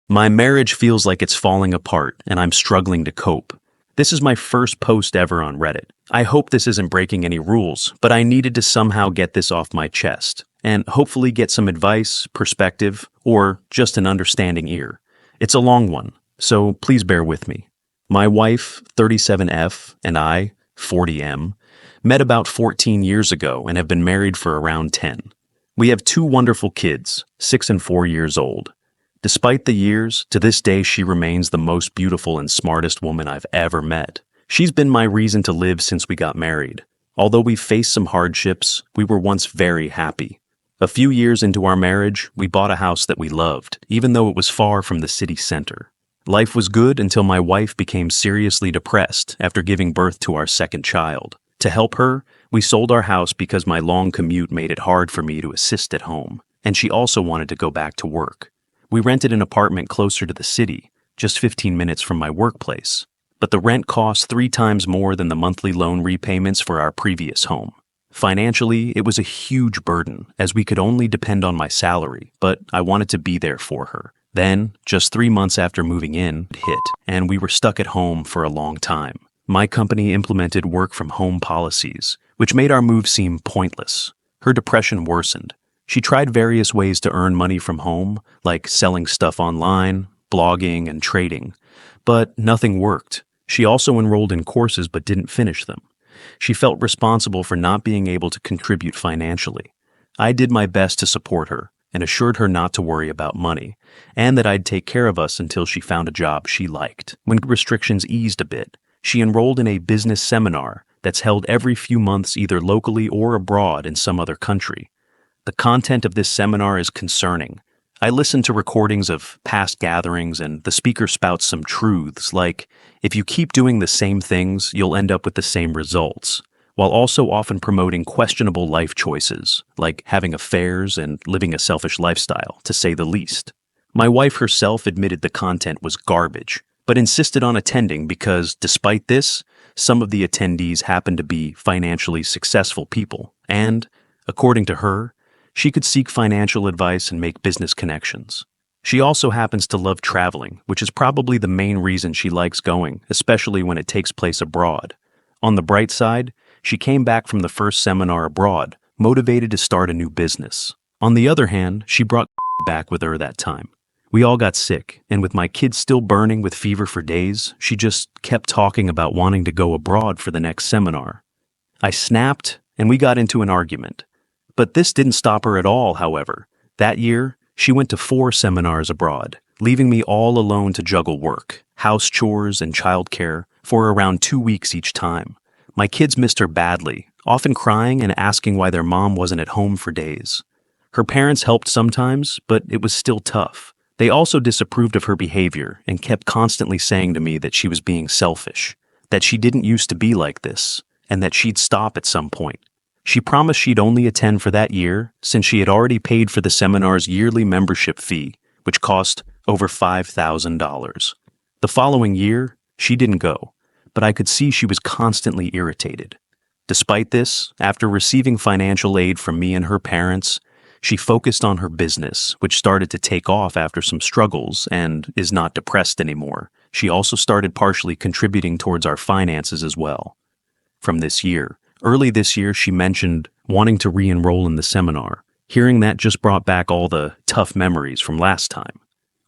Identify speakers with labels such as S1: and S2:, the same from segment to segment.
S1: My marriage feels like it's falling apart, and I'm struggling to cope. This is my first post ever on Reddit. I hope this isn't breaking any rules, but I needed to somehow get this off my chest, and hopefully get some advice, perspective, or just an understanding ear. It's a long one, so please bear with me. My wife, 37F, and I, 40M, met about 14 years ago and have been married for around 10. We have two wonderful kids, 6 and 4 years old. Despite the years, to this day she remains the most beautiful and smartest woman I've ever met. She's been my reason to live since we got married. Although we've faced some hardships, we were once very happy. A few years into our marriage, we bought a house that we loved, even though it was far from the city center. Life was good until my wife became seriously depressed after giving birth to our second child. To help her, we sold our house because my long commute made it hard for me to assist at home, and she also wanted to go back to work. We rented an apartment closer to the city, just 15 minutes from my workplace, but the rent cost 3 times more than the monthly loan repayments for our previous home. Financially, it was a huge burden, as we could only depend on my salary, but I wanted to be there for her. Then, just 3 months after moving in, it hit, and we were stuck at home for a long time. My company implemented work-from-home policies, which made our move seem pointless. Her depression worsened. She tried various ways to earn money from home, like selling stuff online, blogging, and trading, but nothing worked. She also enrolled in courses but didn't finish them. She felt responsible for not being able to contribute financially. I did my best to support her and assured her not to worry about money, and that I'd take care of us until she found a job she liked. When restrictions eased a bit, she enrolled in a business seminar that's held every few months either locally or abroad in some other country. The content of this seminar is concerning. I listened to recordings of past gatherings, and the speaker spouts some truths like, if you keep doing the same things, you'll end up with the same results, while also often promoting questionable life choices, like having affairs and living a selfish lifestyle, to say the least. My wife herself admitted the content was garbage, but insisted on attending because, despite this, some of the attendees happened to be financially successful people, and, according to her, she could seek financial advice and make business connections. She also happens to love traveling, which is probably the main reason she likes going, especially when it takes place abroad. On the bright side, she came back from the first seminar abroad, motivated to start a new business. On the other hand, she brought back with her that time. We all got sick, and with my kids still burning with fever for days, she just kept talking about wanting to go abroad for the next seminar. I snapped, and we got into an argument. But this didn't stop her at all, however. That year, she went to 4 seminars abroad, leaving me all alone to juggle work, house chores, and childcare for around 2 weeks each time. My kids missed her badly, often crying and asking why their mom wasn't at home for days. Her parents helped sometimes, but it was still tough. They also disapproved of her behavior and kept constantly saying to me that she was being selfish, that she didn't used to be like this, and that she'd stop at some point. She promised she'd only attend for that year, since she had already paid for the seminar's yearly membership fee, which cost over $5,000. The following year, she didn't go, but I could see she was constantly irritated. Despite this, after receiving financial aid from me and her parents, she focused on her business, which started to take off after some struggles and is not depressed anymore. She also started partially contributing towards our finances as well. From this year, early this year, she mentioned wanting to re-enroll in the seminar. Hearing that just brought back all the tough memories from last time.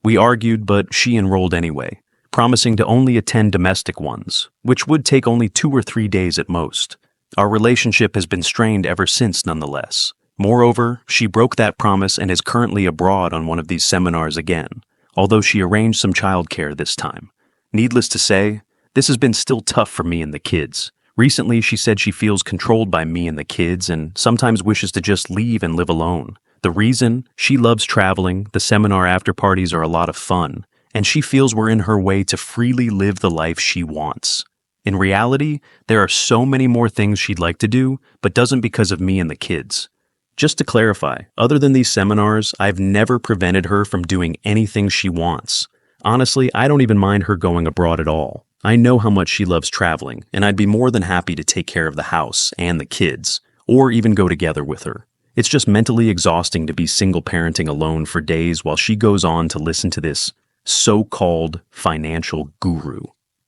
S1: We argued, but she enrolled anyway, promising to only attend domestic ones, which would take only 2 or 3 days at most. Our relationship has been strained ever since, nonetheless. Moreover, she broke that promise and is currently abroad on one of these seminars again, although she arranged some childcare this time. Needless to say, this has been still tough for me and the kids. Recently, she said she feels controlled by me and the kids and sometimes wishes to just leave and live alone. The reason? She loves traveling, the seminar after parties are a lot of fun, and she feels we're in her way to freely live the life she wants. In reality, there are so many more things she'd like to do, but doesn't because of me and the kids. Just to clarify, other than these seminars, I've never prevented her from doing anything she wants. Honestly, I don't even mind her going abroad at all. I know how much she loves traveling, and I'd be more than happy to take care of the house and the kids, or even go together with her. It's just mentally exhausting to be single parenting alone for days while she goes on to listen to this so-called financial guru.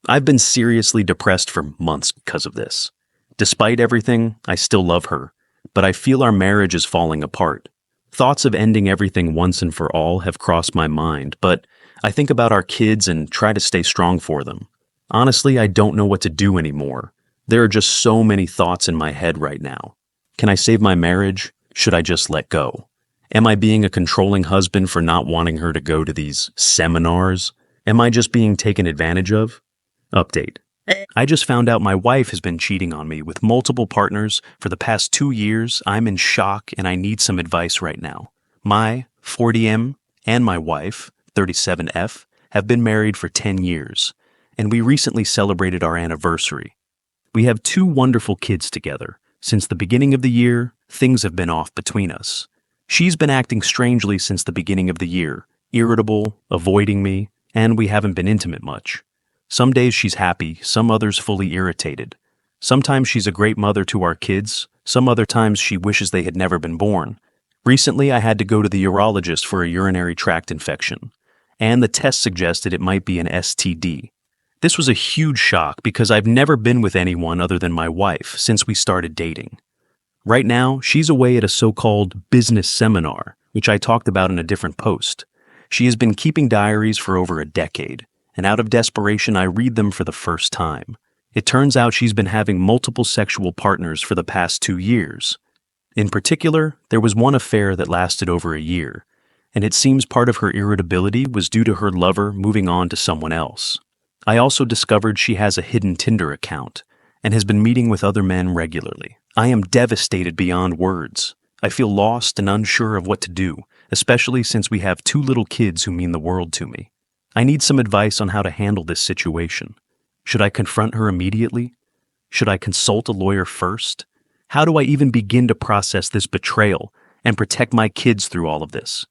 S1: I've been seriously depressed for months because of this. Despite everything, I still love her, but I feel our marriage is falling apart. Thoughts of ending everything once and for all have crossed my mind, but I think about our kids and try to stay strong for them. Honestly, I don't know what to do anymore. There are just so many thoughts in my head right now. Can I save my marriage? Should I just let go? Am I being a controlling husband for not wanting her to go to these seminars? Am I just being taken advantage of? Update. I just found out my wife has been cheating on me with multiple partners for the past 2 years. I'm in shock and I need some advice right now. My 40M and my wife, 37F, have been married for 10 years, and we recently celebrated our anniversary. We have 2 wonderful kids together. Since the beginning of the year, things have been off between us. She's been acting strangely since the beginning of the year, irritable, avoiding me, and we haven't been intimate much. Some days she's happy, some others fully irritated. Sometimes she's a great mother to our kids, some other times she wishes they had never been born. Recently, I had to go to the urologist for a urinary tract infection, and the test suggested it might be an STD. This was a huge shock because I've never been with anyone other than my wife since we started dating. Right now, she's away at a so-called business seminar, which I talked about in a different post. She has been keeping diaries for over a decade, and out of desperation, I read them for the first time. It turns out she's been having multiple sexual partners for the past 2 years. In particular, there was one affair that lasted over a year, and it seems part of her irritability was due to her lover moving on to someone else. I also discovered she has a hidden Tinder account and has been meeting with other men regularly. I am devastated beyond words. I feel lost and unsure of what to do, especially since we have 2 little kids who mean the world to me. I need some advice on how to handle this situation. Should I confront her immediately? Should I consult a lawyer first? How do I even begin to process this betrayal and protect my kids through all of this?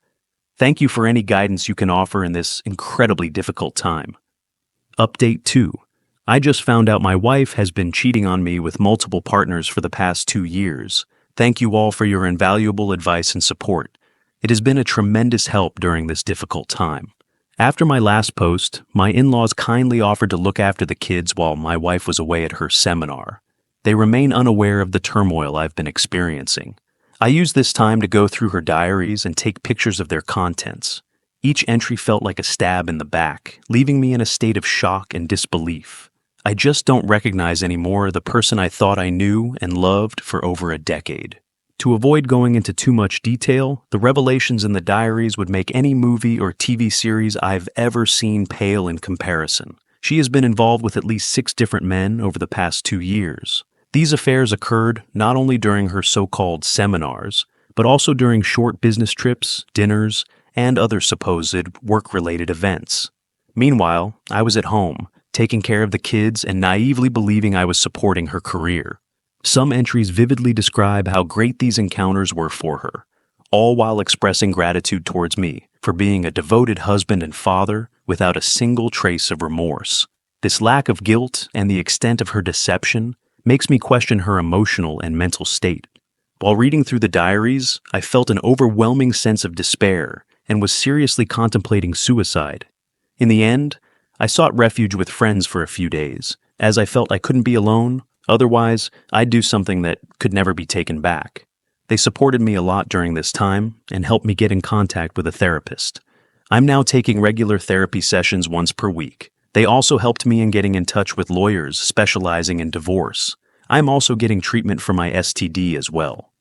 S1: Thank you for any guidance you can offer in this incredibly difficult time. Update 2. I just found out my wife has been cheating on me with multiple partners for the past 2 years. Thank you all for your invaluable advice and support. It has been a tremendous help during this difficult time. After my last post, my in-laws kindly offered to look after the kids while my wife was away at her seminar. They remain unaware of the turmoil I've been experiencing. I used this time to go through her diaries and take pictures of their contents. Each entry felt like a stab in the back, leaving me in a state of shock and disbelief. I just don't recognize anymore the person I thought I knew and loved for over a decade. To avoid going into too much detail, the revelations in the diaries would make any movie or TV series I've ever seen pale in comparison. She has been involved with at least 6 different men over the past 2 years. These affairs occurred not only during her so-called seminars, but also during short business trips, dinners, and other supposed work-related events. Meanwhile, I was at home, taking care of the kids and naively believing I was supporting her career. Some entries vividly describe how great these encounters were for her, all while expressing gratitude towards me for being a devoted husband and father without a single trace of remorse. This lack of guilt and the extent of her deception makes me question her emotional and mental state. While reading through the diaries, I felt an overwhelming sense of despair and was seriously contemplating suicide. In the end, I sought refuge with friends for a few days, as I felt I couldn't be alone. Otherwise, I'd do something that could never be taken back. They supported me a lot during this time and helped me get in contact with a therapist. I'm now taking regular therapy sessions once per week. They also helped me in getting in touch with lawyers specializing in divorce. I'm also getting treatment for my STD as well.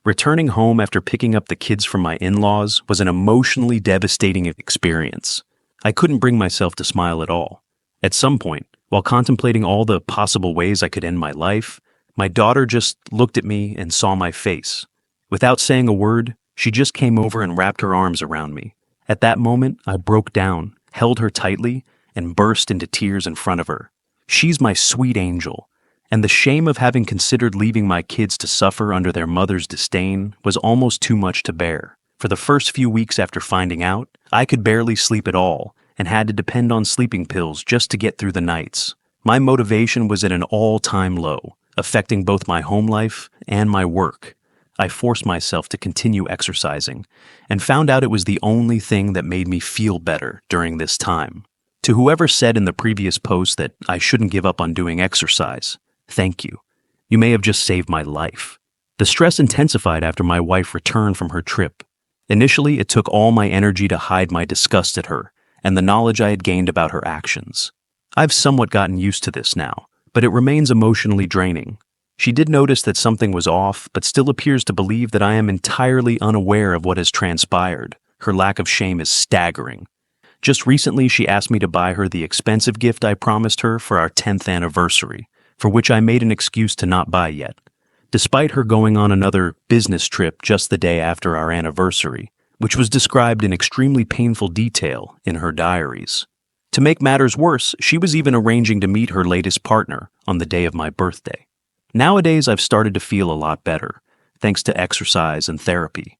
S1: Returning home after picking up the kids from my in-laws was an emotionally devastating experience. I couldn't bring myself to smile at all. At some point, while contemplating all the possible ways I could end my life, my daughter just looked at me and saw my face. Without saying a word, she just came over and wrapped her arms around me. At that moment, I broke down, held her tightly, and burst into tears in front of her. She's my sweet angel, and the shame of having considered leaving my kids to suffer under their mother's disdain was almost too much to bear. For the first few weeks after finding out, I could barely sleep at all and had to depend on sleeping pills just to get through the nights. My motivation was at an all-time low, affecting both my home life and my work. I forced myself to continue exercising and found out it was the only thing that made me feel better during this time. To whoever said in the previous post that I shouldn't give up on doing exercise, thank you. You may have just saved my life. The stress intensified after my wife returned from her trip. Initially, it took all my energy to hide my disgust at her and the knowledge I had gained about her actions. I've somewhat gotten used to this now, but it remains emotionally draining. She did notice that something was off, but still appears to believe that I am entirely unaware of what has transpired. Her lack of shame is staggering. Just recently, she asked me to buy her the expensive gift I promised her for our 10th anniversary, for which I made an excuse to not buy yet. Despite her going on another business trip just the day after our anniversary, which was described in extremely painful detail in her diaries. To make matters worse, she was even arranging to meet her latest partner on the day of my birthday. Nowadays, I've started to feel a lot better, thanks to exercise and therapy.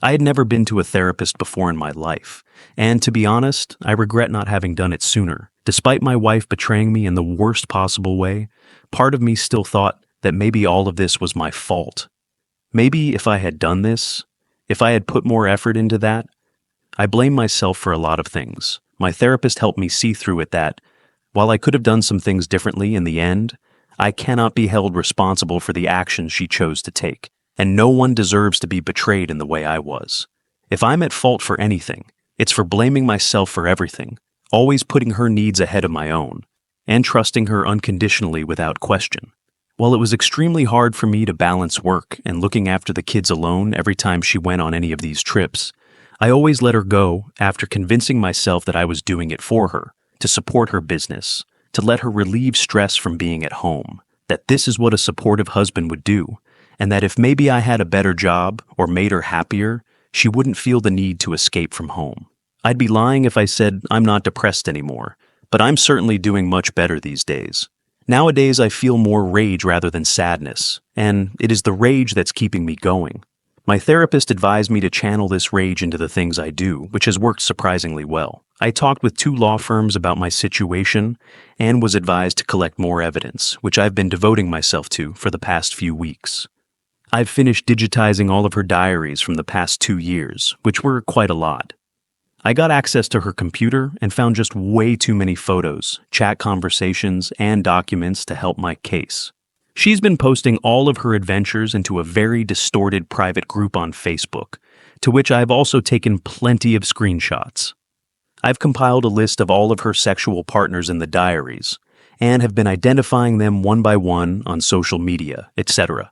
S1: I had never been to a therapist before in my life, and to be honest, I regret not having done it sooner. Despite my wife betraying me in the worst possible way, part of me still thought that maybe all of this was my fault. Maybe if I had done this, if I had put more effort into that, I blame myself for a lot of things. My therapist helped me see through it that, while I could have done some things differently in the end, I cannot be held responsible for the actions she chose to take, and no one deserves to be betrayed in the way I was. If I'm at fault for anything, it's for blaming myself for everything, always putting her needs ahead of my own, and trusting her unconditionally without question. While it was extremely hard for me to balance work and looking after the kids alone every time she went on any of these trips, I always let her go after convincing myself that I was doing it for her, to support her business, to let her relieve stress from being at home, that this is what a supportive husband would do, and that if maybe I had a better job or made her happier, she wouldn't feel the need to escape from home. I'd be lying if I said I'm not depressed anymore, but I'm certainly doing much better these days. Nowadays, I feel more rage rather than sadness, and it is the rage that's keeping me going. My therapist advised me to channel this rage into the things I do, which has worked surprisingly well. I talked with 2 law firms about my situation and was advised to collect more evidence, which I've been devoting myself to for the past few weeks. I've finished digitizing all of her diaries from the past 2 years, which were quite a lot. I got access to her computer and found just way too many photos, chat conversations, and documents to help my case. She's been posting all of her adventures into a very distorted private group on Facebook, to which I've also taken plenty of screenshots. I've compiled a list of all of her sexual partners in the diaries, and have been identifying them one by one on social media, etc.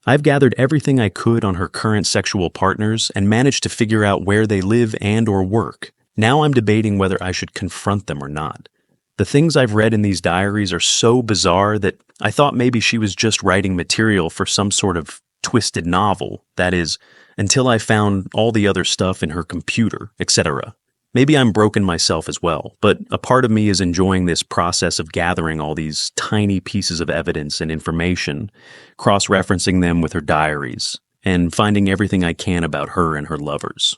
S1: I've gathered everything I could on her current sexual partners and managed to figure out where they live and or work. Now I'm debating whether I should confront them or not. The things I've read in these diaries are so bizarre that I thought maybe she was just writing material for some sort of twisted novel, that is, until I found all the other stuff in her computer, etc. Maybe I'm broken myself as well, but a part of me is enjoying this process of gathering all these tiny pieces of evidence and information, cross-referencing them with her diaries, and finding everything I can about her and her lovers.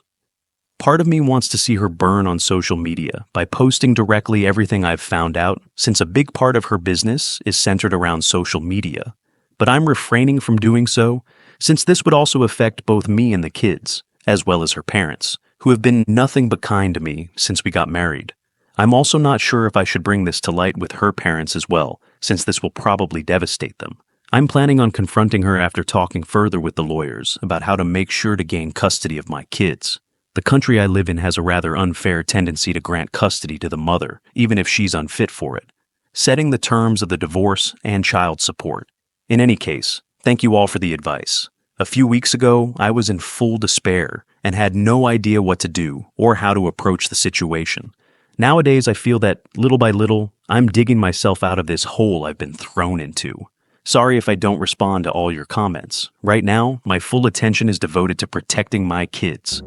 S1: Part of me wants to see her burn on social media by posting directly everything I've found out, since a big part of her business is centered around social media. But I'm refraining from doing so, since this would also affect both me and the kids, as well as her parents, who have been nothing but kind to me since we got married. I'm also not sure if I should bring this to light with her parents as well, since this will probably devastate them. I'm planning on confronting her after talking further with the lawyers about how to make sure to gain custody of my kids. The country I live in has a rather unfair tendency to grant custody to the mother, even if she's unfit for it, setting the terms of the divorce and child support. In any case, thank you all for the advice. A few weeks ago, I was in full despair and had no idea what to do or how to approach the situation. Nowadays, I feel that, little by little, I'm digging myself out of this hole I've been thrown into. Sorry if I don't respond to all your comments. Right now, my full attention is devoted to protecting my kids.